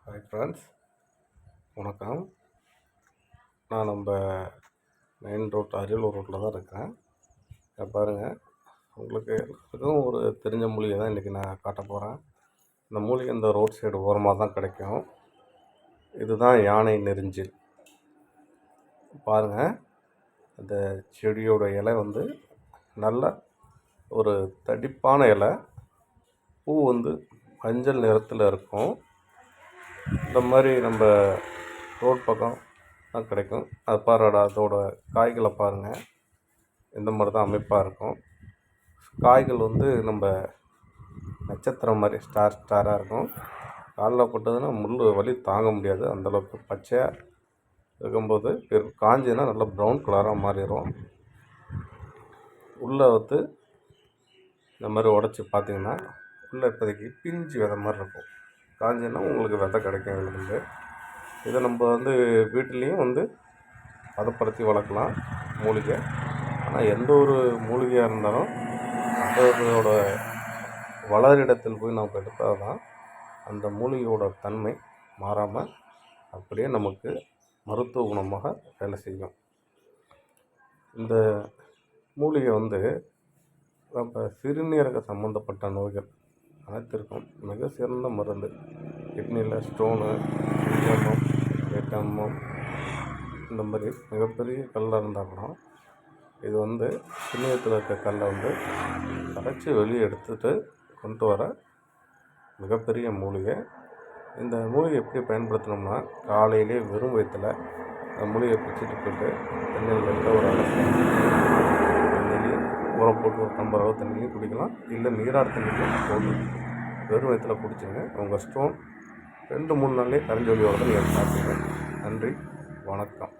Hi friends, வணக்கம். நான் நம்ம மெயின் ரோட் அரியலூர் ரோட்டில் தான் இருக்கிறேன். இதை பாருங்கள், உங்களுக்கு எல்லாத்துக்கும் ஒரு தெரிஞ்ச மூலிகை தான் இன்றைக்கி நான் காட்ட போகிறேன். இந்த மூலிகை இந்த ரோட் சைடு ஓரமாக தான் கிடைக்கும். இதுதான் யானை நெரிஞ்சில். பாருங்கள், அந்த செடியோட இலை வந்து நல்ல ஒரு தடிப்பான இலை, பூ வந்து மஞ்சள் நிறத்தில் இருக்கும். இந்த மாதிரி நம்ம ரோட் பக்கம் தான் கிடைக்கும். அது பாருடா, அதோட காய்களை பாருங்கள், இந்த மாதிரி தான் அமைப்பாக இருக்கும். காய்கள் வந்து நம்ம நட்சத்திரம் மாதிரி ஸ்டாராக இருக்கும். காலில் போட்டதுன்னா முள் வலி தாங்க முடியாது, அந்தளவுக்கு பச்சையாக இருக்கும்போது காஞ்சின்னா நல்லா ப்ரௌன் கலராக மாறிடும். உள்ளே வந்து இந்த மாதிரி உடச்சி பார்த்திங்கன்னா உள்ளே இப்போதைக்கு பிஞ்சு விதை மாதிரி இருக்கும். காஞ்சின்னா உங்களுக்கு விதை கிடைக்கும். இதுலேருந்து இதை நம்ம வந்து வீட்டிலையும் வந்து பதப்படுத்தி வளர்க்கலாம் மூலிகை. ஆனால் எந்த ஒரு மூலிகையாக இருந்தாலும் அதோட வளர் இடத்தில் போய் நம்ம எடுத்தால் தான் அந்த மூலிகையோட தன்மை மாறாமல் அப்படியே நமக்கு மருத்துவ குணமாக வேலை செய்யும். இந்த மூலிகை வந்து நம்ம சிறுநீரக சம்மந்தப்பட்ட நோய்கள் அனைத்திற்கும் மிக சிறந்த மருந்து. கிட்னியில் ஸ்டோனு, இஎம்எம், ஏடிஎம்எம், இந்த மாதிரி மிகப்பெரிய கல்லாக இருந்தால் கூட இது வந்து சிறுநீரகத்தில் இருக்க கல்லை வந்து கரைச்சி வெளியே எடுத்துகிட்டு கொண்டு வர மிகப்பெரிய மூலிகை. இந்த மூலிகை எப்படி பயன்படுத்தணும்னா, காலையிலே வெறும் வயிற்றில் இந்த மூலிகை பிச்சுட்டு போய்ட்டு தண்ணியில் லைட்டாக ஒரு தண்ணிலையும் உரம் போட்டு ஒரு டம்ளர் அளவு தண்ணியும் குடிக்கலாம். இல்லை நீராட தண்ணியும் போட்டு வெறும் வயிற்றில் குடிச்சுங்க. உங்கள் ஸ்டோன் 2-3 நாள்லேயே கரைஞ்சி வெளியோட நீங்கள் சாப்பிடுங்க. நன்றி, வணக்கம்.